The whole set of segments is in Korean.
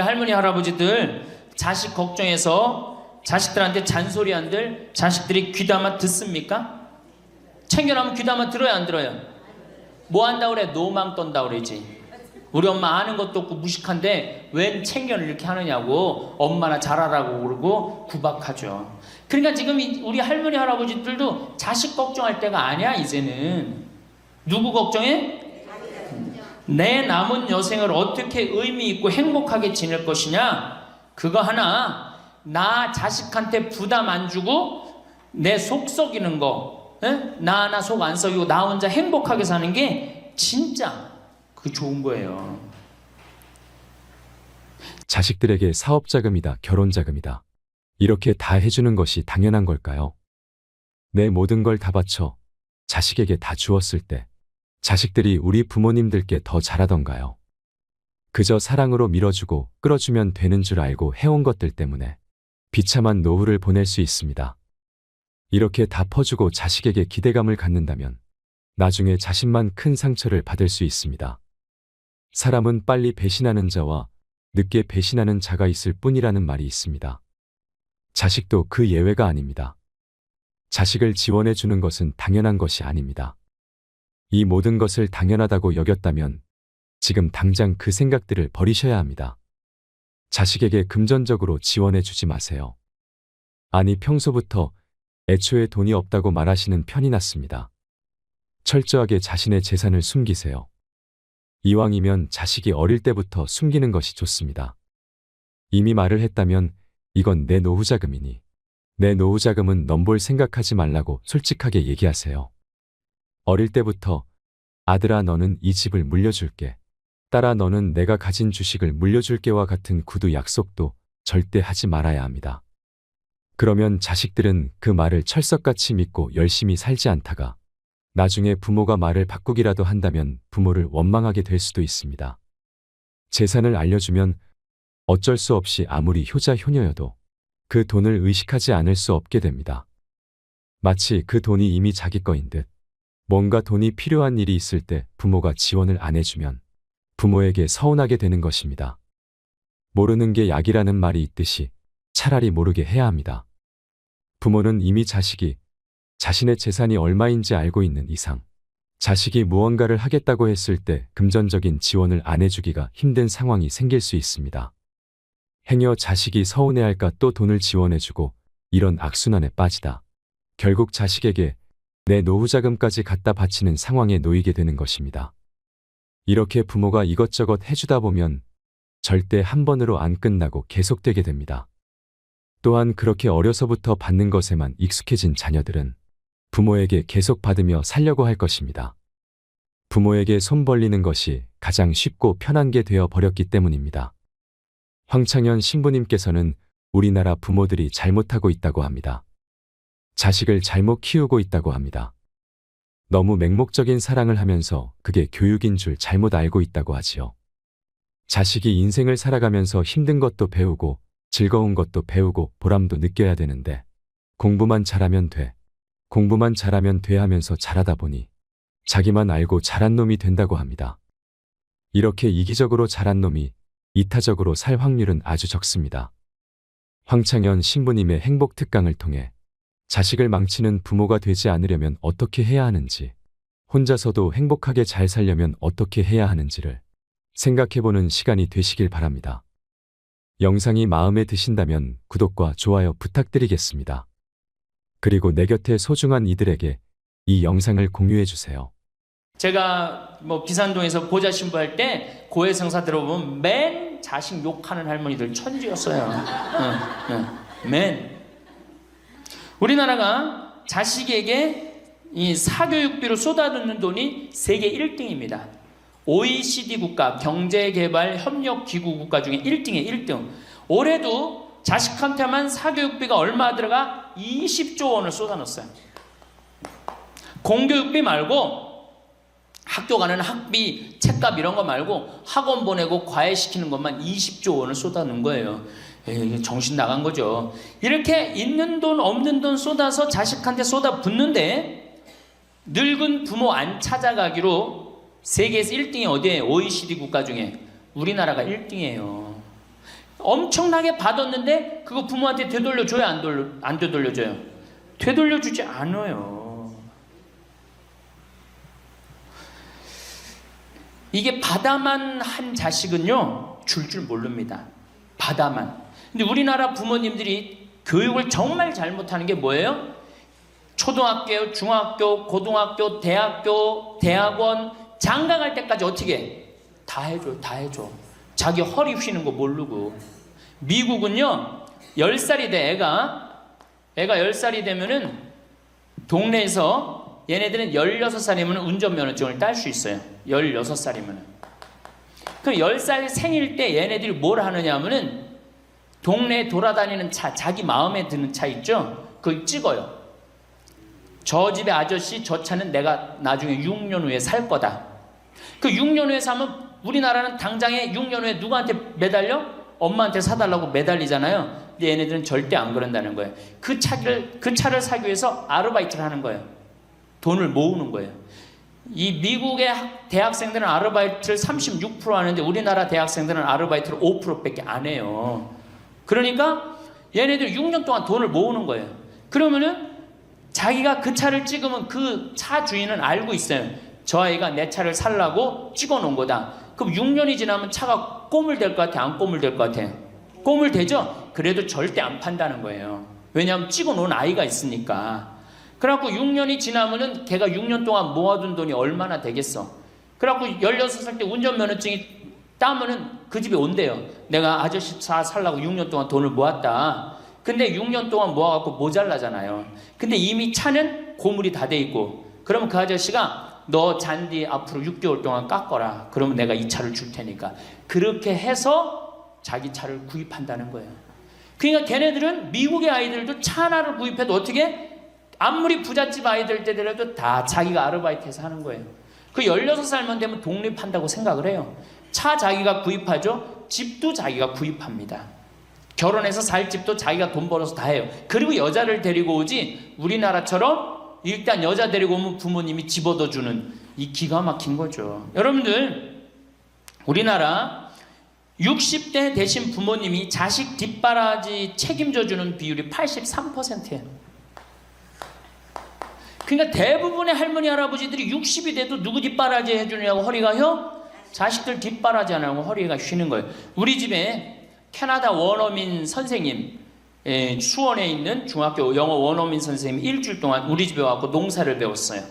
할머니 할아버지들 자식 걱정해서 자식들한테 잔소리한들 자식들이 귀담아 듣습니까? 챙겨나면 귀담아 들어야 안 들어요? 뭐 한다 그래? 노망 떤다 그러지. 우리 엄마 아는 것도 없고 무식한데 웬 챙겨를 이렇게 하느냐고 엄마나 잘하라고 그러고 구박하죠. 그러니까 지금 우리 할머니 할아버지들도 자식 걱정할 때가 아니야. 이제는 누구 걱정해? 내 남은 여생을 어떻게 의미 있고 행복하게 지낼 것이냐, 그거 하나. 나 자식한테 부담 안 주고 내 속 썩이는 거, 나 하나 속 안 썩이고 나 혼자 행복하게 사는 게 진짜 그 좋은 거예요. 자식들에게 사업 자금이다, 결혼 자금이다, 이렇게 다 해주는 것이 당연한 걸까요? 내 모든 걸 다 바쳐 자식에게 다 주었을 때 자식들이 우리 부모님들께 더 잘하던가요? 그저 사랑으로 밀어주고 끌어주면 되는 줄 알고 해온 것들 때문에 비참한 노후를 보낼 수 있습니다. 이렇게 다 퍼주고 자식에게 기대감을 갖는다면 나중에 자신만 큰 상처를 받을 수 있습니다. 사람은 빨리 배신하는 자와 늦게 배신하는 자가 있을 뿐이라는 말이 있습니다. 자식도 그 예외가 아닙니다. 자식을 지원해 주는 것은 당연한 것이 아닙니다. 이 모든 것을 당연하다고 여겼다면 지금 당장 그 생각들을 버리셔야 합니다. 자식에게 금전적으로 지원해 주지 마세요. 아니, 평소부터 애초에 돈이 없다고 말하시는 편이 낫습니다. 철저하게 자신의 재산을 숨기세요. 이왕이면 자식이 어릴 때부터 숨기는 것이 좋습니다. 이미 말을 했다면 이건 내 노후자금이니 내 노후자금은 넘볼 생각하지 말라고 솔직하게 얘기하세요. 어릴 때부터 아들아 너는 이 집을 물려줄게, 딸아 너는 내가 가진 주식을 물려줄게와 같은 구두 약속도 절대 하지 말아야 합니다. 그러면 자식들은 그 말을 철석같이 믿고 열심히 살지 않다가 나중에 부모가 말을 바꾸기라도 한다면 부모를 원망하게 될 수도 있습니다. 재산을 알려주면 어쩔 수 없이 아무리 효자 효녀여도 그 돈을 의식하지 않을 수 없게 됩니다. 마치 그 돈이 이미 자기 거인 듯. 뭔가 돈이 필요한 일이 있을 때 부모가 지원을 안 해주면 부모에게 서운하게 되는 것입니다. 모르는 게 약이라는 말이 있듯이 차라리 모르게 해야 합니다. 부모는 이미 자식이 자신의 재산이 얼마인지 알고 있는 이상 자식이 무언가를 하겠다고 했을 때 금전적인 지원을 안 해주기가 힘든 상황이 생길 수 있습니다. 행여 자식이 서운해할까 또 돈을 지원해주고 이런 악순환에 빠지다 결국 자식에게 내 노후자금까지 갖다 바치는 상황에 놓이게 되는 것입니다. 이렇게 부모가 이것저것 해주다 보면 절대 한 번으로 안 끝나고 계속되게 됩니다. 또한 그렇게 어려서부터 받는 것에만 익숙해진 자녀들은 부모에게 계속 받으며 살려고 할 것입니다. 부모에게 손 벌리는 것이 가장 쉽고 편한 게 되어 버렸기 때문입니다. 황창현 신부님께서는 우리나라 부모들이 잘못하고 있다고 합니다. 자식을 잘못 키우고 있다고 합니다. 너무 맹목적인 사랑을 하면서 그게 교육인 줄 잘못 알고 있다고 하지요. 자식이 인생을 살아가면서 힘든 것도 배우고 즐거운 것도 배우고 보람도 느껴야 되는데 공부만 잘하면 돼, 공부만 잘하면 돼 하면서 잘하다 보니 자기만 알고 잘한 놈이 된다고 합니다. 이렇게 이기적으로 잘한 놈이 이타적으로 살 확률은 아주 적습니다. 황창현 신부님의 행복 특강을 통해 자식을 망치는 부모가 되지 않으려면 어떻게 해야 하는지, 혼자서도 행복하게 잘 살려면 어떻게 해야 하는지를 생각해보는 시간이 되시길 바랍니다. 영상이 마음에 드신다면 구독과 좋아요 부탁드리겠습니다. 그리고 내 곁에 소중한 이들에게 이 영상을 공유해주세요. 제가 비산동에서 보좌 신부할 때 고해성사 들어보면 맨 자식 욕하는 할머니들 천지였어요. 맨. 우리나라가 자식에게 이 사교육비로 쏟아붓는 돈이 세계 1등입니다. OECD 국가, 경제개발협력기구 국가 중에 1등이에요. 1등. 올해도 자식한테만 사교육비가 얼마 들어가? 20조 원을 쏟아넣었어요. 공교육비 말고 학교 가는 학비, 책값 이런 거 말고 학원 보내고 과외시키는 것만 20조 원을 쏟아놓은 거예요. 정신 나간 거죠. 이렇게 있는 돈 없는 돈 쏟아서 자식한테 쏟아붓는데 늙은 부모 안 찾아가기로 세계에서 1등이 어디예요? OECD 국가 중에 우리나라가 1등이에요. 엄청나게 받았는데 그거 부모한테 되돌려줘요? 안 되돌려줘요? 되돌려주지 않아요. 이게 받아만 한 자식은요 줄 모릅니다. 받아만. 근데 우리나라 부모님들이 교육을 정말 잘못하는 게 뭐예요? 초등학교, 중학교, 고등학교, 대학교, 대학원 장가 갈 때까지 어떻게 해? 다 해줘. 자기 허리 휘는 거 모르고. 미국은요 10살이 돼 애가 10살이 되면은 동네에서 얘네들은 16살이면 운전면허증을 딸 수 있어요. 16살이면. 그럼 10살 생일 때 얘네들이 뭘 하느냐 하면은 동네에 돌아다니는 차, 자기 마음에 드는 차 있죠? 그걸 찍어요. 저 집의 아저씨 저 차는 내가 나중에 6년 후에 살 거다. 그 6년 후에 사면 우리나라는 당장에 6년 후에 누구한테 매달려? 엄마한테 사달라고 매달리잖아요. 근데 얘네들은 절대 안 그런다는 거예요. 그 차를 사기 위해서 아르바이트를 하는 거예요. 돈을 모으는 거예요. 이 미국의 대학생들은 아르바이트를 36% 하는데 우리나라 대학생들은 아르바이트를 5%밖에 안 해요. 그러니까 얘네들 6년 동안 돈을 모으는 거예요. 그러면은 자기가 그 차를 찍으면 그 차 주인은 알고 있어요. 저 아이가 내 차를 살라고 찍어 놓은 거다. 그럼 6년이 지나면 차가 꼬물될 것 같아? 안 꼬물될 것 같아? 꼬물되죠? 그래도 절대 안 판다는 거예요. 왜냐하면 찍어 놓은 아이가 있으니까. 그래갖고 6년이 지나면은 걔가 6년 동안 모아둔 돈이 얼마나 되겠어. 그래갖고 16살 때 운전면허증이 따면은 그 집에 온대요. 내가 아저씨 차 살라고 6년 동안 돈을 모았다. 근데 6년 동안 모아갖고 모자라잖아요. 근데 이미 차는 고물이 다 돼 있고, 그러면 그 아저씨가 너 잔디 앞으로 6개월 동안 깎어라. 그러면 내가 이 차를 줄 테니까. 그렇게 해서 자기 차를 구입한다는 거예요. 그러니까 걔네들은 미국의 아이들도 차 하나를 구입해도 어떻게? 아무리 부잣집 아이들 때더라도 다 자기가 아르바이트해서 하는 거예요. 그 16살만 되면 독립한다고 생각을 해요. 차 자기가 구입하죠. 집도 자기가 구입합니다. 결혼해서 살 집도 자기가 돈 벌어서 다 해요. 그리고 여자를 데리고 오지 우리나라처럼 일단 여자 데리고 오면 부모님이 집 얻어주는 이 기가 막힌 거죠. 여러분들 우리나라 60대 되신 부모님이 자식 뒷바라지 책임져주는 비율이 83%예요. 그러니까 대부분의 할머니 할아버지들이 60이 돼도 누구 뒷바라지 해주느냐고 허리가 휘어? 자식들 뒷바라지 안 하고 허리가 쉬는 거예요. 우리 집에 캐나다 원어민 선생님, 수원에 있는 중학교 영어 원어민 선생님이 일주일 동안 우리 집에 와서 농사를 배웠어요.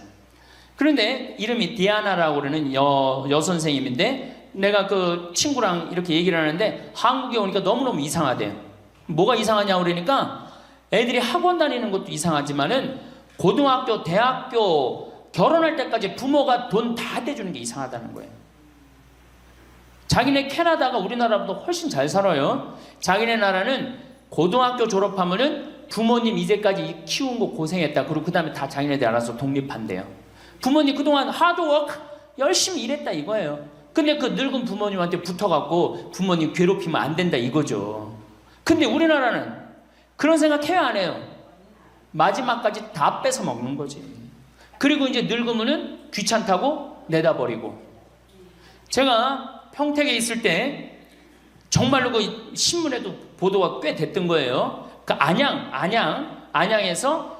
그런데 이름이 디아나라고 그러는 여선생님인데 내가 그 친구랑 이렇게 얘기를 하는데 한국에 오니까 너무너무 이상하대요. 뭐가 이상하냐고 그러니까 애들이 학원 다니는 것도 이상하지만은 고등학교, 대학교 결혼할 때까지 부모가 돈 다 대주는 게 이상하다는 거예요. 자기네 캐나다가 우리나라보다 훨씬 잘 살아요. 자기네 나라는 고등학교 졸업하면은 부모님 이제까지 키운 거 고생했다. 그리고 그 다음에 다 자기네들 알아서 독립한대요. 부모님 그동안 하드워크 열심히 일했다 이거예요. 근데 그 늙은 부모님한테 붙어갖고 부모님 괴롭히면 안 된다 이거죠. 근데 우리나라는 그런 생각 해요 안 해요? 마지막까지 다 뺏어 먹는 거지. 그리고 이제 늙으면은 귀찮다고 내다버리고. 제가 평택에 있을 때 정말로 그 신문에도 보도가 꽤 됐던 거예요. 그 안양에서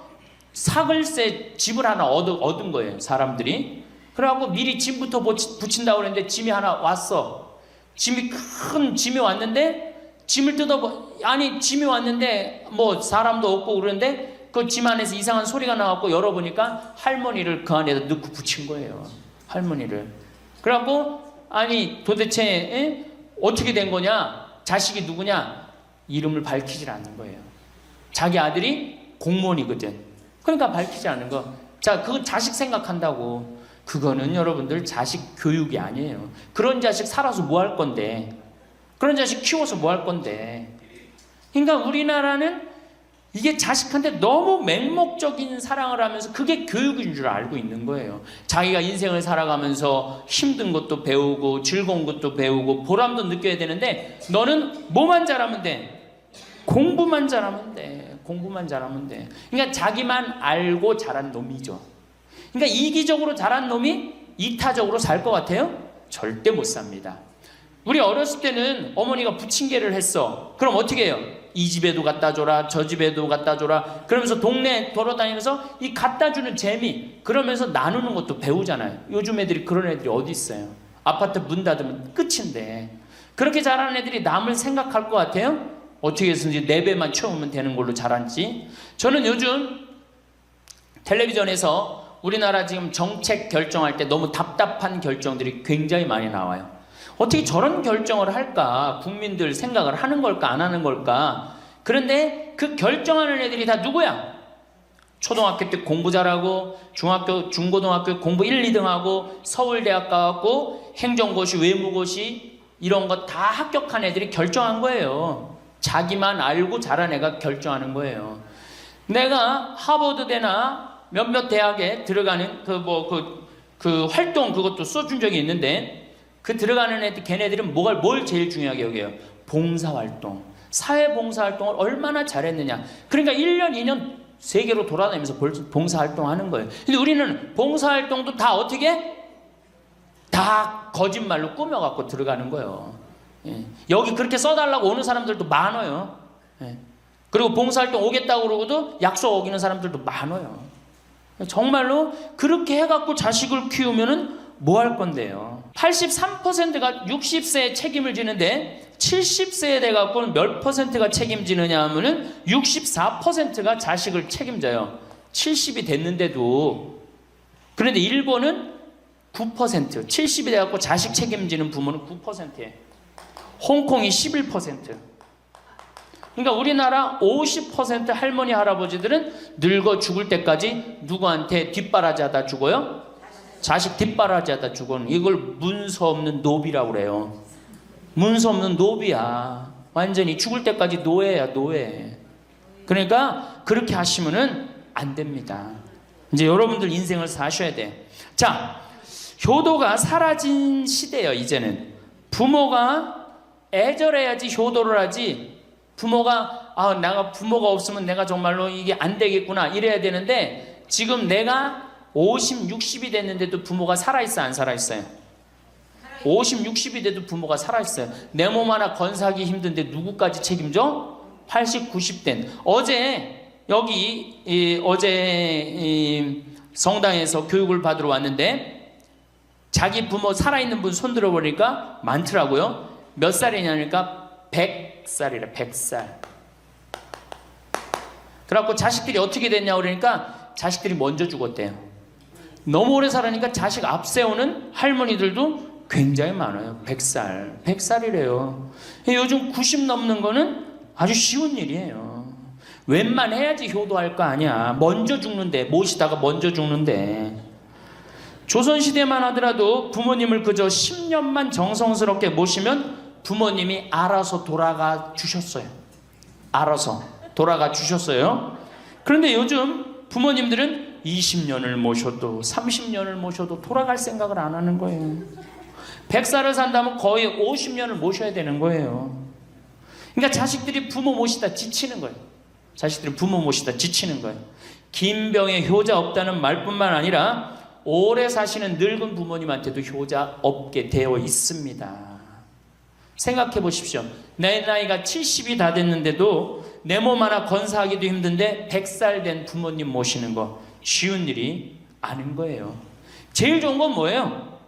사글세 집을 하나 얻은 거예요, 사람들이. 그래갖고 미리 짐부터 붙인다고 그랬는데 짐이 하나 왔어. 큰 짐이 왔는데 짐을 짐이 왔는데 뭐 사람도 없고 그러는데 그 짐 안에서 이상한 소리가 나갖고 열어보니까 할머니를 그 안에다 넣고 붙인 거예요. 할머니를. 그래갖고 아니 도대체 어떻게 된 거냐? 자식이 누구냐? 이름을 밝히질 않는 거예요. 자기 아들이 공무원이거든. 그러니까 밝히지 않는 거. 자, 그거 자식 생각한다고. 그거는 여러분들 자식 교육이 아니에요. 그런 자식 살아서 뭐 할 건데. 그런 자식 키워서 뭐 할 건데. 그러니까 우리나라는 이게 자식한테 너무 맹목적인 사랑을 하면서 그게 교육인 줄 알고 있는 거예요. 자기가 인생을 살아가면서 힘든 것도 배우고 즐거운 것도 배우고 보람도 느껴야 되는데 너는 뭐만 잘하면 돼? 공부만 잘하면 돼. 공부만 잘하면 돼. 그러니까 자기만 알고 자란 놈이죠. 그러니까 이기적으로 자란 놈이 이타적으로 살 것 같아요? 절대 못 삽니다. 우리 어렸을 때는 어머니가 부침개를 했어. 그럼 어떻게 해요? 이 집에도 갖다 줘라, 저 집에도 갖다 줘라. 그러면서 동네 돌아다니면서 이 갖다 주는 재미, 그러면서 나누는 것도 배우잖아요. 요즘 애들이 그런 애들이 어디 있어요? 아파트 문 닫으면 끝인데. 그렇게 자라는 애들이 남을 생각할 것 같아요? 어떻게 해서든지 4배만 채우면 되는 걸로 자란지. 저는 요즘 텔레비전에서 우리나라 지금 정책 결정할 때 너무 답답한 결정들이 굉장히 많이 나와요. 어떻게 저런 결정을 할까? 국민들 생각을 하는 걸까? 안 하는 걸까? 그런데 그 결정하는 애들이 다 누구야? 초등학교 때 공부 잘하고 중학교, 중고등학교 공부 1, 2등 하고 서울대학 가고 행정고시, 외무고시 이런 거 다 합격한 애들이 결정한 거예요. 자기만 알고 잘한 애가 결정하는 거예요. 내가 하버드대나 몇몇 대학에 들어가는 그 활동 그것도 써준 적이 있는데 그 들어가는 애들, 걔네들은 뭘 제일 중요하게 여겨요? 봉사활동. 사회봉사활동을 얼마나 잘했느냐. 그러니까 1년, 2년 세계로 돌아다니면서 봉사활동 하는 거예요. 근데 우리는 봉사활동도 다 어떻게? 다 거짓말로 꾸며갖고 들어가는 거예요. 예. 여기 그렇게 써달라고 오는 사람들도 많아요. 예. 그리고 봉사활동 오겠다고 그러고도 약속 어기는 사람들도 많아요. 정말로 그렇게 해갖고 자식을 키우면은 뭐 할 건데요? 83%가 60세에 책임을 지는데 70세에 돼갖고는 몇 퍼센트가 책임지느냐 하면은 64%가 자식을 책임져요. 70이 됐는데도. 그런데 일본은 9%, 70이 돼갖고 자식 책임지는 부모는 9%예요. 홍콩이 11%. 그러니까 우리나라 50% 할머니 할아버지들은 늙어 죽을 때까지 누구한테 뒷바라지하다 죽어요? 자식 뒷바라지하다 죽어는 이걸 문서 없는 노비라고 그래요. 문서 없는 노비야. 완전히 죽을 때까지 노예야, 노예. 그러니까 그렇게 하시면은 안 됩니다. 이제 여러분들 인생을 사셔야 돼. 자, 효도가 사라진 시대예요. 이제는 부모가 애절해야지 효도를 하지. 부모가 내가 부모가 없으면 내가 정말로 이게 안 되겠구나 이래야 되는데 지금 내가 50, 60이 됐는데도 부모가 살아있어 안 살아있어요? 50, 60이 돼도 부모가 살아있어요. 내 몸 하나 건사하기 힘든데 누구까지 책임져? 80, 90된 어제 성당에서 교육을 받으러 왔는데 자기 부모 살아있는 분 손들어 보니까 많더라고요. 몇 살이냐니까 100살이래. 100살. 그래갖고 자식들이 어떻게 됐냐고 그러니까 자식들이 먼저 죽었대요. 너무 오래 살으니까 자식 앞세우는 할머니들도 굉장히 많아요. 100살. 100살이래요. 요즘 90 넘는 거는 아주 쉬운 일이에요. 웬만해야지 효도할 거 아니야. 먼저 죽는데, 모시다가 먼저 죽는데. 조선시대만 하더라도 부모님을 그저 10년만 정성스럽게 모시면 부모님이 알아서 돌아가 주셨어요. 알아서 돌아가 주셨어요. 그런데 요즘 부모님들은 20년을 모셔도 30년을 모셔도 돌아갈 생각을 안 하는 거예요. 100살을 산다면 거의 50년을 모셔야 되는 거예요. 그러니까 자식들이 부모 모시다 지치는 거예요. 자식들이 부모 모시다 지치는 거예요. 김병에 효자 없다는 말뿐만 아니라 오래 사시는 늙은 부모님한테도 효자 없게 되어 있습니다. 생각해 보십시오. 내 나이가 70이 다 됐는데도 내 몸 하나 건사하기도 힘든데 100살 된 부모님 모시는 거 쉬운 일이 아닌 거예요. 제일 좋은 건 뭐예요?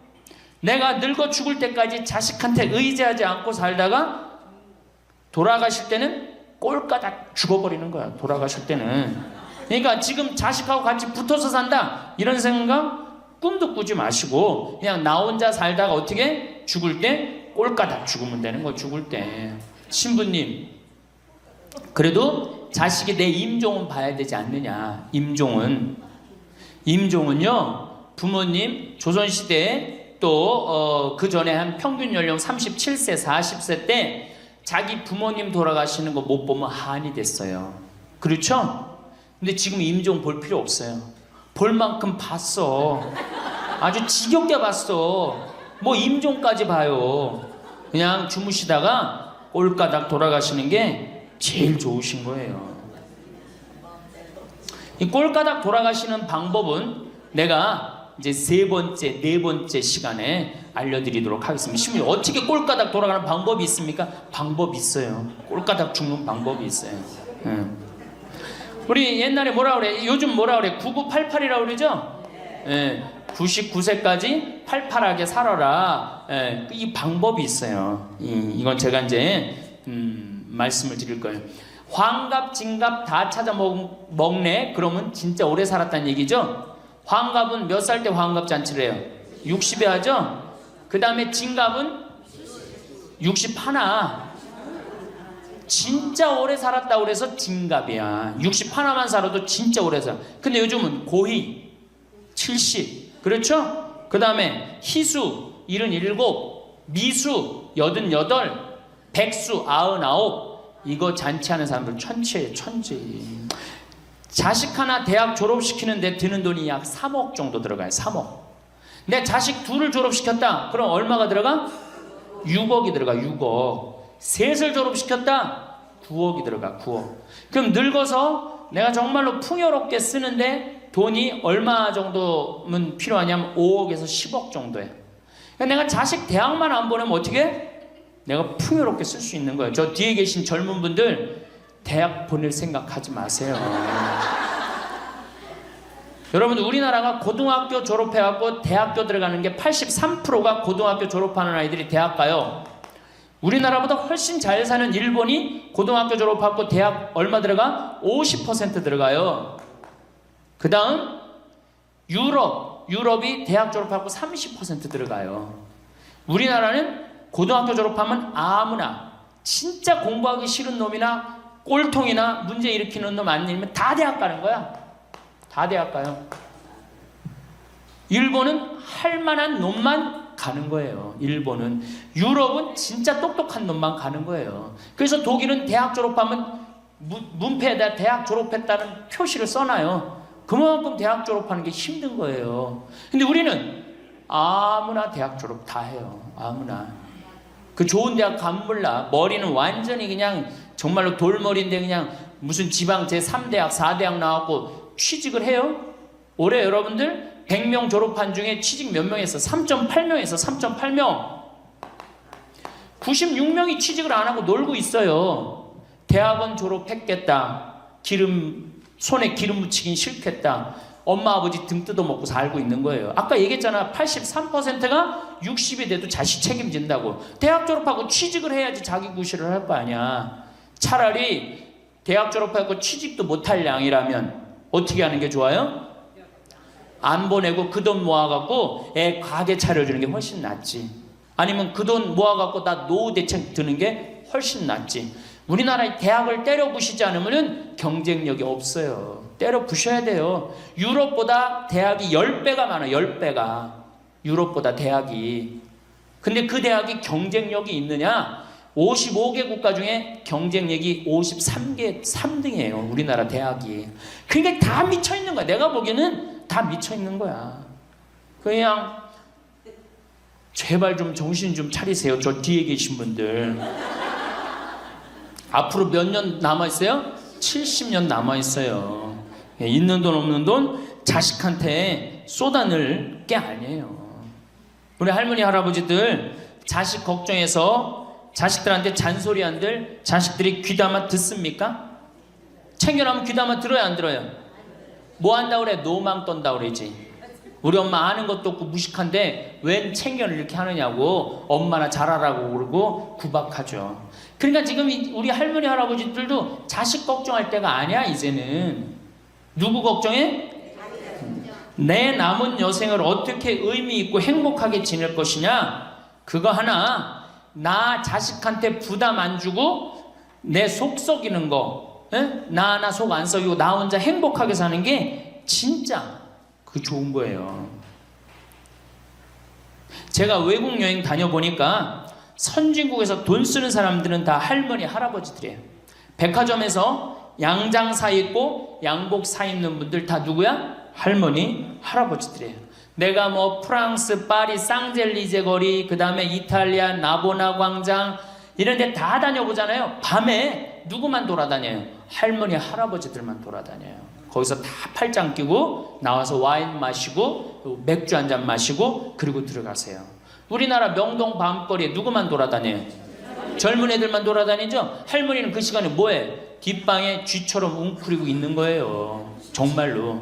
내가 늙어 죽을 때까지 자식한테 의지하지 않고 살다가 돌아가실 때는 꼴까닥 죽어버리는 거야. 돌아가실 때는. 그러니까 지금 자식하고 같이 붙어서 산다 이런 생각 꿈도 꾸지 마시고 그냥 나 혼자 살다가 어떻게 죽을 때 꼴까닥 죽으면 되는 거. 죽을 때 신부님 그래도 자식이 내 임종은 봐야 되지 않느냐. 임종은요 부모님 조선시대에 또 그 전에 한 평균 연령 37세 40세 때 자기 부모님 돌아가시는 거 못 보면 한이 됐어요. 그렇죠? 근데 지금 임종 볼 필요 없어요. 볼 만큼 봤어. 아주 지겹게 봤어. 뭐 임종까지 봐요. 그냥 주무시다가 꼴까닥 돌아가시는 게 제일 좋으신 거예요. 이 꼴까닥 돌아가시는 방법은 내가 이제 세 번째, 네 번째 시간에 알려드리도록 하겠습니다. 신부님, 어떻게 꼴가닥 돌아가는 방법이 있습니까? 방법이 있어요. 꼴가닥 죽는 방법이 있어요. 우리 옛날에 뭐라 그래? 요즘 뭐라 그래? 9988이라고 그러죠? 99세까지 팔팔하게 살아라. 이 방법이 있어요. 이건 제가 이제 말씀을 드릴 거예요. 환갑, 진갑 다 찾아 먹네. 그러면 진짜 오래 살았다는 얘기죠. 환갑은 몇 살 때 환갑 잔치를 해요? 60에 하죠. 그 다음에 진갑은 61. 진짜 오래 살았다고 그래서 진갑이야. 61만 살아도 진짜 오래 살아. 근데 요즘은 고희 70, 그렇죠? 그 다음에 희수 77, 미수 88, 백수 99. 이거 잔치하는 사람들 천치예요, 천치. 자식 하나 대학 졸업시키는데 드는 돈이 약 3억 정도 들어가요. 3억. 내 자식 둘을 졸업시켰다. 그럼 얼마가 들어가? 6억이 들어가. 6억. 셋을 졸업시켰다. 9억이 들어가. 9억. 그럼 늙어서 내가 정말로 풍요롭게 쓰는데 돈이 얼마 정도면 필요하냐면 5억에서 10억 정도예요. 그러니까 내가 자식 대학만 안 보내면 어떻게? 내가 풍요롭게 쓸 수 있는 거예요. 저 뒤에 계신 젊은 분들 대학 보낼 생각하지 마세요. 여러분, 우리나라가 고등학교 졸업해갖고 대학교 들어가는 게 83%가 고등학교 졸업하는 아이들이 대학 가요. 우리나라보다 훨씬 잘 사는 일본이 고등학교 졸업하고 대학 얼마 들어가? 50% 들어가요. 그 다음 유럽이 대학 졸업하고 30% 들어가요. 우리나라는 고등학교 졸업하면 아무나, 진짜 공부하기 싫은 놈이나 꼴통이나 문제 일으키는 놈 아니면 다 대학 가는 거야. 다 대학 가요. 일본은 할 만한 놈만 가는 거예요. 일본은. 유럽은 진짜 똑똑한 놈만 가는 거예요. 그래서 독일은 대학 졸업하면 문패에다 대학 졸업했다는 표시를 써놔요. 그만큼 대학 졸업하는 게 힘든 거예요. 근데 우리는 아무나 대학 졸업 다 해요. 아무나. 그 좋은 대학 가면 몰라. 머리는 완전히 그냥 정말로 돌머리인데 그냥 무슨 지방 제3대학, 4대학 나왔고 취직을 해요? 올해 여러분들 100명 졸업한 중에 취직 몇 명 했어? 3.8명에서 3.8명. 96명이 취직을 안 하고 놀고 있어요. 대학원 졸업했겠다. 손에 기름 묻히긴 싫겠다. 엄마 아버지 등 뜯어먹고 살고 있는 거예요. 아까 얘기했잖아. 83%가 60이 돼도 자식 책임진다고. 대학 졸업하고 취직을 해야지 자기 구실을 할 거 아니야. 차라리 대학 졸업하고 취직도 못할 양이라면 어떻게 하는 게 좋아요? 안 보내고 그 돈 모아갖고 애 가게 차려주는 게 훨씬 낫지. 아니면 그 돈 모아갖고 나 노후 대책 드는 게 훨씬 낫지. 우리나라의 대학을 때려 부시지 않으면 경쟁력이 없어요. 때려 부셔야 돼요. 유럽보다 대학이 10배가 많아. 10배가. 유럽보다 대학이. 근데 그 대학이 경쟁력이 있느냐? 55개 국가 중에 경쟁력이 3등이에요. 우리나라 대학이. 그러니까 다 미쳐있는 거야. 내가 보기에는 다 미쳐있는 거야. 그냥 제발 좀 정신 좀 차리세요. 저 뒤에 계신 분들. 앞으로 몇 년 남아있어요? 70년 남아있어요. 있는 돈 없는 돈 자식한테 쏟아낼 게 아니에요. 우리 할머니 할아버지들 자식 걱정해서 자식들한테 잔소리한들 자식들이 귀담아 듣습니까? 챙겨나면 귀담아 들어야 안 들어요? 뭐 한다고 그래? 노망 떤다 그러지. 우리 엄마 아는 것도 없고 무식한데 웬 챙겨를 이렇게 하느냐고 엄마나 잘하라고 그러고 구박하죠. 그러니까 지금 우리 할머니 할아버지들도 자식 걱정할 때가 아니야. 이제는 누구 걱정해? 내 남은 여생을 어떻게 의미 있고 행복하게 지낼 것이냐. 그거 하나. 나 자식한테 부담 안 주고 내 속 썩이는 거, 나 속 안 썩이고 나 혼자 행복하게 사는 게 진짜 그 좋은 거예요. 제가 외국 여행 다녀보니까 선진국에서 돈 쓰는 사람들은 다 할머니 할아버지들이에요. 백화점에서 양장 사 입고 양복 사 입는 분들 다 누구야? 할머니 할아버지들이에요. 내가 뭐 프랑스 파리 쌍젤리제 거리, 그 다음에 이탈리아 나보나 광장 이런 데 다 다녀보잖아요. 밤에 누구만 돌아다녀요? 할머니 할아버지들만 돌아다녀요. 거기서 다 팔짱 끼고 나와서 와인 마시고 맥주 한 잔 마시고 그리고 들어가세요. 우리나라 명동 밤거리에 누구만 돌아다녀요? 젊은 애들만 돌아다니죠? 할머니는 그 시간에 뭐해? 뒷방에 쥐처럼 웅크리고 있는 거예요. 정말로.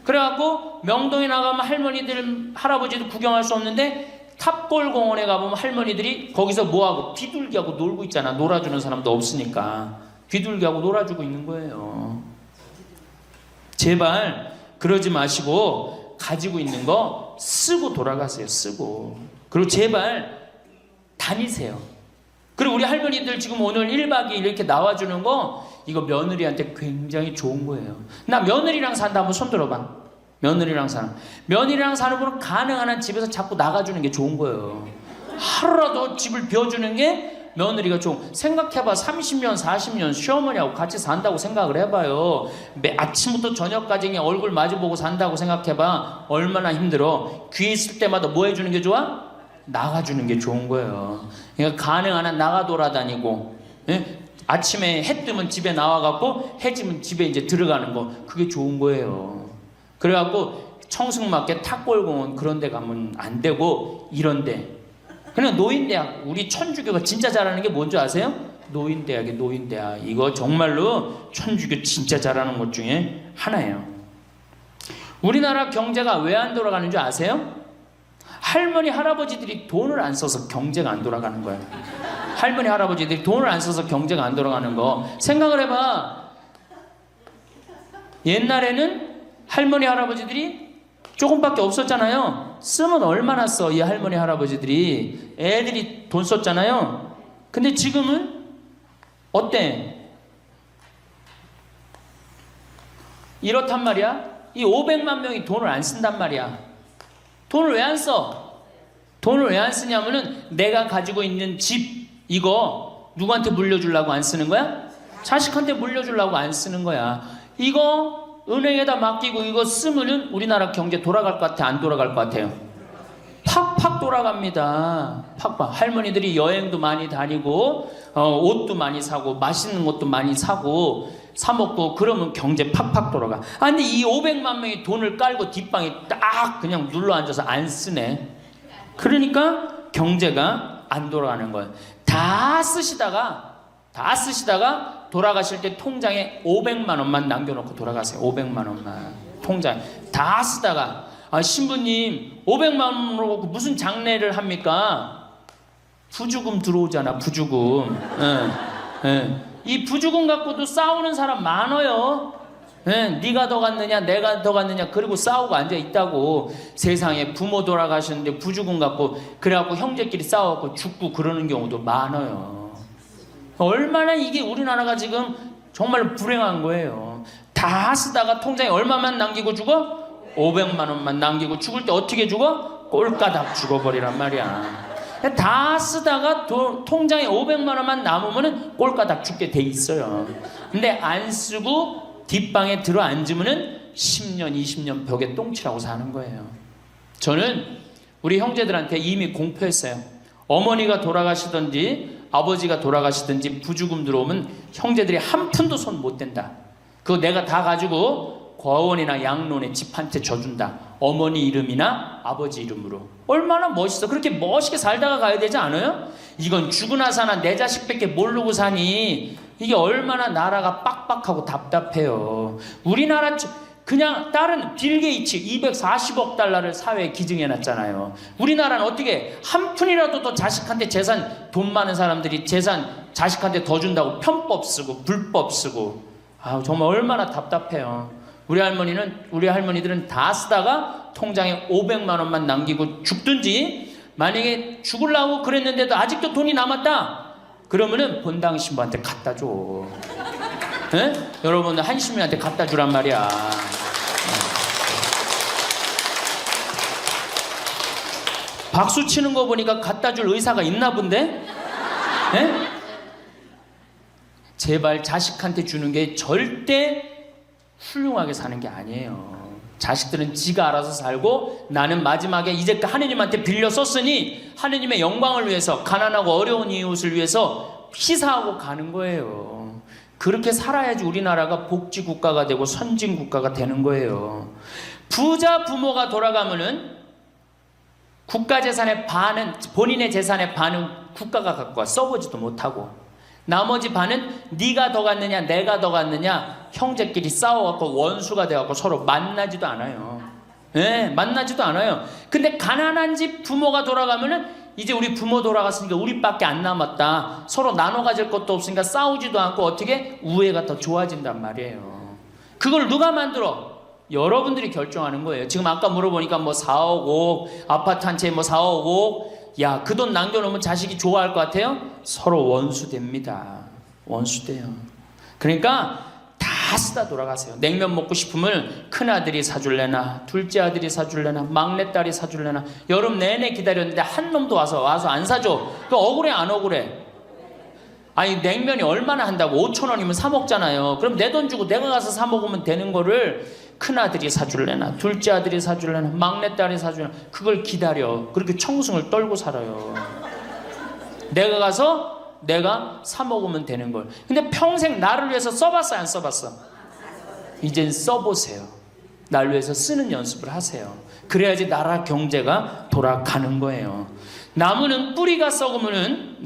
그래갖고 명동에 나가면 할머니들, 할아버지도 구경할 수 없는데 탑골 공원에 가보면 할머니들이 거기서 뭐하고 비둘기하고 놀고 있잖아. 놀아주는 사람도 없으니까 비둘기하고 놀아주고 있는 거예요. 제발 그러지 마시고 가지고 있는 거 쓰고 돌아가세요. 쓰고. 그리고 제발 다니세요. 그리고 우리 할머니들 지금 오늘 1박 2일 이렇게 나와주는 거 이거 며느리한테 굉장히 좋은 거예요. 나 며느리랑 산다 한번 손 들어봐. 며느리랑 사는. 며느리랑 사는 분은 가능한 한 집에서 자꾸 나가주는 게 좋은 거예요. 하루라도 집을 비워주는 게 며느리가 좋은. 생각해봐. 30년 40년 시어머니하고 같이 산다고 생각을 해봐요. 아침부터 저녁까지 그냥 얼굴 마주보고 산다고 생각해봐. 얼마나 힘들어. 귀 있을 때마다 뭐 해주는 게 좋아? 나가주는 게 좋은 거예요. 그러니까 가능한 한 나가 돌아다니고, 예? 아침에 해 뜨면 집에 나와갖고 해 지면 집에 이제 들어가는 거, 그게 좋은 거예요. 그래갖고 청승맞게 탑골공원 그런 데 가면 안 되고 이런 데 그냥 노인대학. 우리 천주교가 진짜 잘하는 게 뭔지 아세요? 노인대학이에요. 노인대학. 이거 정말로 천주교 진짜 잘하는 것 중에 하나예요. 우리나라 경제가 왜 안 돌아가는 줄 아세요? 할머니 할아버지들이 돈을 안 써서 경제가 안 돌아가는 거예요. 할머니 할아버지들이 돈을 안 써서 경제가 안 돌아가는 거 생각을 해봐. 옛날에는 할머니 할아버지들이 조금밖에 없었잖아요. 쓰면 얼마나 써, 이 할머니 할아버지들이. 애들이 돈 썼잖아요. 근데 지금은 어때? 이렇단 말이야. 이 500만 명이 돈을 안 쓴단 말이야. 돈을 왜 안 써? 돈을 왜 안 쓰냐면은 내가 가지고 있는 집 이거 누구한테 물려주려고 안 쓰는 거야? 자식한테 물려주려고 안 쓰는 거야. 이거 은행에다 맡기고 이거 쓰면은 우리나라 경제 돌아갈 것 같아? 안 돌아갈 것 같아요? 팍팍 돌아갑니다. 팍팍. 할머니들이 여행도 많이 다니고 옷도 많이 사고 맛있는 것도 많이 사고 사 먹고 그러면 경제 팍팍 돌아가. 아 근데 이 500만 명이 돈을 깔고 뒷방에 딱 그냥 눌러 앉아서 안 쓰네. 그러니까 경제가 안 돌아가는 거예요. 다 쓰시다가 돌아가실 때 통장에 500만 원만 남겨놓고 돌아가세요. 500만 원만 통장에 다 쓰다가 신부님 500만 원으로 무슨 장례를 합니까? 부주금 들어오잖아. 부주금. 이 부주금 갖고도 싸우는 사람 많아요. 네가 더 갔느냐 내가 더 갔느냐 그리고 싸우고 앉아 있다고. 세상에 부모 돌아가셨는데 부주금 갖고 그래갖고 형제끼리 싸워갖고 죽고 그러는 경우도 많아요. 얼마나 이게 우리나라가 지금 정말 불행한 거예요. 다 쓰다가 통장에 얼마만 남기고 죽어? 500만 원만 남기고 죽을 때 어떻게 죽어? 꼴까닥 죽어버리란 말이야. 다 쓰다가 통장에 500만 원만 남으면 꼴까닥 죽게 돼 있어요. 근데 안 쓰고 뒷방에 들어 앉으면 10년 20년 벽에 똥치라고 사는 거예요. 저는 우리 형제들한테 이미 공표했어요. 어머니가 돌아가시든지 아버지가 돌아가시든지 부주금 들어오면 형제들이 한 푼도 손 못 댄다. 그거 내가 다 가지고 과원이나 양론에 집 한 채 져준다. 어머니 이름이나 아버지 이름으로. 얼마나 멋있어. 그렇게 멋있게 살다가 가야 되지 않아요? 이건 죽으나 사나 내 자식밖에 모르고 사니 이게 얼마나 나라가 빡빡하고 답답해요. 우리나라 그냥 다른 빌 게이츠 240억 달러를 사회에 기증해놨잖아요. 우리나라는 어떻게 한 푼이라도 더 자식한테 재산, 돈 많은 사람들이 재산 자식한테 더 준다고 편법 쓰고 불법 쓰고. 정말 얼마나 답답해요. 우리 할머니들은 다 쓰다가 통장에 500만 원만 남기고 죽든지, 만약에 죽으려고 그랬는데도 아직도 돈이 남았다 그러면은 본당 신부한테 갖다 줘. 네? 여러분들 한신민한테 갖다 주란 말이야. 박수 치는 거 보니까 갖다 줄 의사가 있나 본데? 네? 제발 자식한테 주는 게 절대 훌륭하게 사는 게 아니에요. 자식들은 지가 알아서 살고 나는 마지막에 이제 하느님한테 빌려 썼으니 하느님의 영광을 위해서 가난하고 어려운 이웃을 위해서 희사하고 가는 거예요. 그렇게 살아야지 우리나라가 복지국가가 되고 선진국가가 되는 거예요. 부자 부모가 돌아가면은 국가 재산의 반은, 본인의 재산의 반은 국가가 갖고 와. 써보지도 못하고. 나머지 반은 네가 더 갖느냐 내가 더 갖느냐 형제끼리 싸워갖고 원수가 돼갖고 서로 만나지도 않아요. 네, 만나지도 않아요. 근데 가난한 집 부모가 돌아가면은 이제 우리 부모 돌아갔으니까 우리밖에 안 남았다. 서로 나눠 가질 것도 없으니까 싸우지도 않고 어떻게 우애가 더 좋아진단 말이에요. 그걸 누가 만들어? 여러분들이 결정하는 거예요. 지금 아까 물어보니까 뭐 4억 5억 아파트 한 채에 뭐 4억 5억 야, 그 돈 남겨놓으면 자식이 좋아할 것 같아요? 서로 원수됩니다. 원수돼요. 그러니까 다 쓰다 돌아가세요. 냉면 먹고 싶으면 큰아들이 사줄래나 둘째 아들이 사줄래나 막내딸이 사줄래나 여름 내내 기다렸는데 한 놈도 와서 안 사줘. 그 억울해 안 억울해? 아니 냉면이 얼마나 한다고 5,000원이면 사 먹잖아요. 그럼 내 돈 주고 내가 가서 사 먹으면 되는 거를 큰아들이 사줄래나 둘째 아들이 사줄래나 막내딸이 사줄래나 그걸 기다려. 그렇게 청승을 떨고 살아요. 내가 가서 내가 사 먹으면 되는 걸. 근데 평생 나를 위해서 써봤어 안 써봤어? 이젠 써보세요. 나를 위해서 쓰는 연습을 하세요. 그래야지 나라 경제가 돌아가는 거예요. 나무는 뿌리가 썩으면은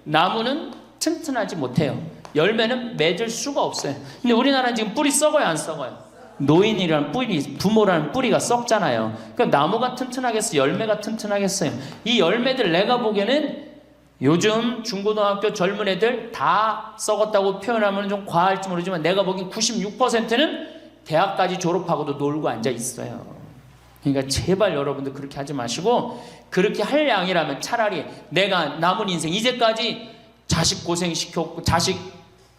나무는 튼튼하지 못해요. 열매는 맺을 수가 없어요. 근데 우리나라는 지금 뿌리 썩어요 안 썩어요? 노인이라는 뿌리, 부모라는 뿌리가 썩잖아요. 그러니까 나무가 튼튼하겠어요? 열매가 튼튼하겠어요? 이 열매들 내가 보기에는 요즘 중고등학교 젊은 애들 다 썩었다고 표현하면 좀 과할지 모르지만 내가 보기엔 96%는 대학까지 졸업하고도 놀고 앉아 있어요. 그러니까 제발 여러분들 그렇게 하지 마시고 그렇게 할 양이라면 차라리 내가 남은 인생 이제까지 자식 고생시켰고 자식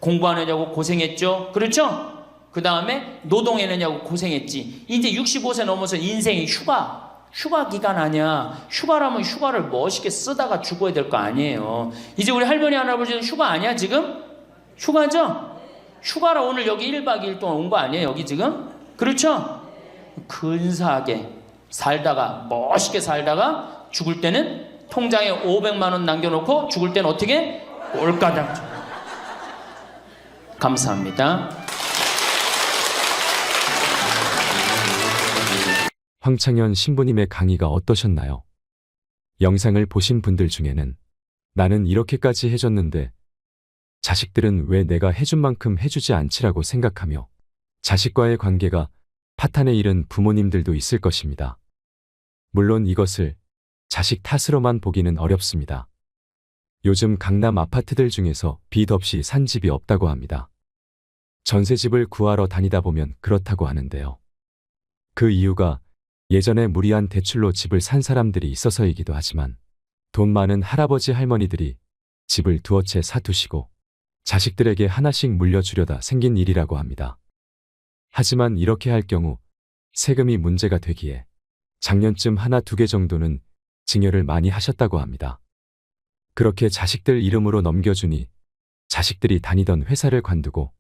공부 안 하냐고 고생했죠. 그렇죠? 그 다음에 노동해내냐고 고생했지. 이제 65세 넘어서 인생이 휴가 기간 아니야. 휴가라면 휴가를 멋있게 쓰다가 죽어야 될 거 아니에요. 이제 우리 할머니 할아버지는 휴가 아니야 지금? 휴가죠? 휴가라 오늘 여기 1박 2일 동안 온 거 아니에요 여기 지금? 그렇죠? 근사하게 살다가 멋있게 살다가 죽을 때는 통장에 500만 원 남겨놓고 죽을 때는 어떻게? 꼴가당. 감사합니다. 황창현 신부님의 강의가 어떠셨나요? 영상을 보신 분들 중에는 나는 이렇게까지 해줬는데 자식들은 왜 내가 해준 만큼 해주지 않지라고 생각하며 자식과의 관계가 파탄에 이른 부모님들도 있을 것입니다. 물론 이것을 자식 탓으로만 보기는 어렵습니다. 요즘 강남 아파트들 중에서 빚 없이 산 집이 없다고 합니다. 전세집을 구하러 다니다 보면 그렇다고 하는데요. 그 이유가 예전에 무리한 대출로 집을 산 사람들이 있어서이기도 하지만 돈 많은 할아버지 할머니들이 집을 두어 채 사두시고 자식들에게 하나씩 물려주려다 생긴 일이라고 합니다. 하지만 이렇게 할 경우 세금이 문제가 되기에 작년쯤 하나 두 개 정도는 증여를 많이 하셨다고 합니다. 그렇게 자식들 이름으로 넘겨주니 자식들이 다니던 회사를 관두고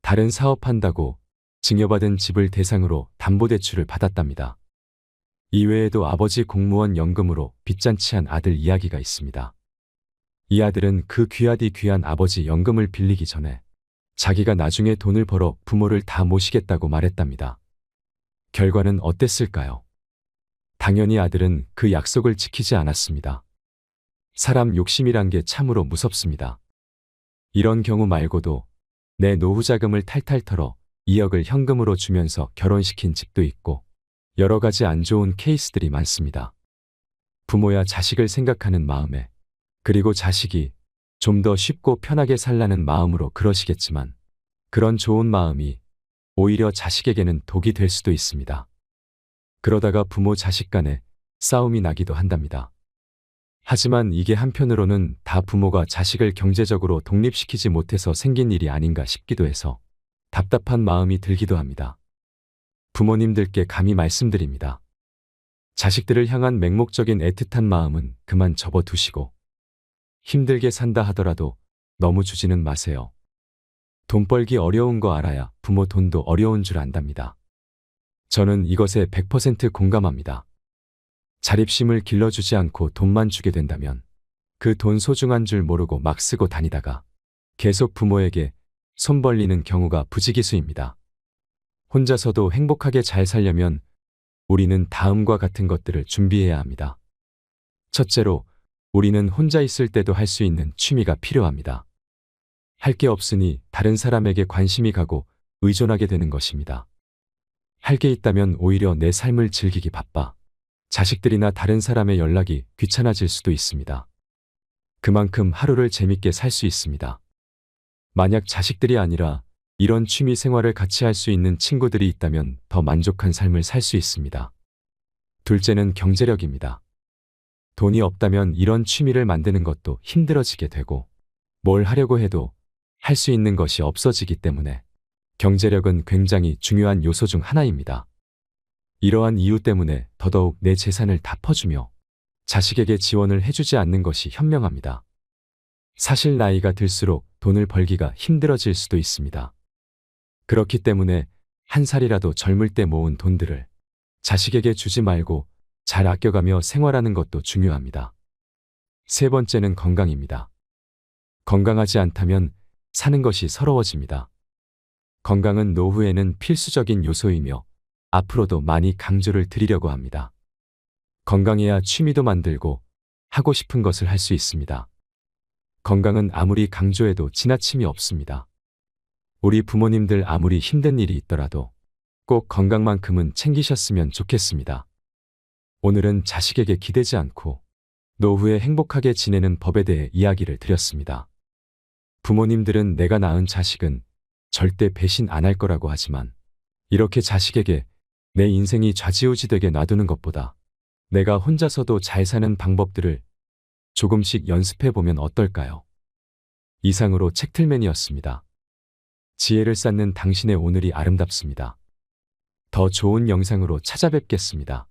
다른 사업한다고 증여받은 집을 대상으로 담보대출을 받았답니다. 이외에도 아버지 공무원 연금으로 빚잔치한 아들 이야기가 있습니다. 이 아들은 그 귀하디 귀한 아버지 연금을 빌리기 전에 자기가 나중에 돈을 벌어 부모를 다 모시겠다고 말했답니다. 결과는 어땠을까요? 당연히 아들은 그 약속을 지키지 않았습니다. 사람 욕심이란 게 참으로 무섭습니다. 이런 경우 말고도 내 노후 자금을 탈탈 털어 2억을 현금으로 주면서 결혼시킨 집도 있고 여러 가지 안 좋은 케이스들이 많습니다. 부모야 자식을 생각하는 마음에 그리고 자식이 좀 더 쉽고 편하게 살라는 마음으로 그러시겠지만 그런 좋은 마음이 오히려 자식에게는 독이 될 수도 있습니다. 그러다가 부모 자식 간에 싸움이 나기도 한답니다. 하지만 이게 한편으로는 다 부모가 자식을 경제적으로 독립시키지 못해서 생긴 일이 아닌가 싶기도 해서 답답한 마음이 들기도 합니다. 부모님들께 감히 말씀드립니다. 자식들을 향한 맹목적인 애틋한 마음은 그만 접어두시고 힘들게 산다 하더라도 너무 주지는 마세요. 돈 벌기 어려운 거 알아야 부모 돈도 어려운 줄 안답니다. 저는 이것에 100% 공감합니다. 자립심을 길러주지 않고 돈만 주게 된다면 그 돈 소중한 줄 모르고 막 쓰고 다니다가 계속 부모에게 손 벌리는 경우가 부지기수입니다. 혼자서도 행복하게 잘 살려면 우리는 다음과 같은 것들을 준비해야 합니다. 첫째로, 우리는 혼자 있을 때도 할 수 있는 취미가 필요합니다. 할 게 없으니 다른 사람에게 관심이 가고 의존하게 되는 것입니다. 할 게 있다면 오히려 내 삶을 즐기기 바빠 자식들이나 다른 사람의 연락이 귀찮아질 수도 있습니다. 그만큼 하루를 재밌게 살 수 있습니다. 만약 자식들이 아니라 이런 취미 생활을 같이 할 수 있는 친구들이 있다면 더 만족한 삶을 살 수 있습니다. 둘째는 경제력입니다. 돈이 없다면 이런 취미를 만드는 것도 힘들어지게 되고 뭘 하려고 해도 할 수 있는 것이 없어지기 때문에 경제력은 굉장히 중요한 요소 중 하나입니다. 이러한 이유 때문에 더더욱 내 재산을 다 퍼주며 자식에게 지원을 해주지 않는 것이 현명합니다. 사실 나이가 들수록 돈을 벌기가 힘들어질 수도 있습니다. 그렇기 때문에 한 살이라도 젊을 때 모은 돈들을 자식에게 주지 말고 잘 아껴가며 생활하는 것도 중요합니다. 세 번째는 건강입니다. 건강하지 않다면 사는 것이 서러워집니다. 건강은 노후에는 필수적인 요소이며 앞으로도 많이 강조를 드리려고 합니다. 건강해야 취미도 만들고 하고 싶은 것을 할 수 있습니다. 건강은 아무리 강조해도 지나침이 없습니다. 우리 부모님들 아무리 힘든 일이 있더라도 꼭 건강만큼은 챙기셨으면 좋겠습니다. 오늘은 자식에게 기대지 않고 노후에 행복하게 지내는 법에 대해 이야기를 드렸습니다. 부모님들은 내가 낳은 자식은 절대 배신 안 할 거라고 하지만 이렇게 자식에게 내 인생이 좌지우지되게 놔두는 것보다 내가 혼자서도 잘 사는 방법들을 조금씩 연습해 보면 어떨까요? 이상으로 책틀맨이었습니다. 지혜를 쌓는 당신의 오늘이 아름답습니다. 더 좋은 영상으로 찾아뵙겠습니다.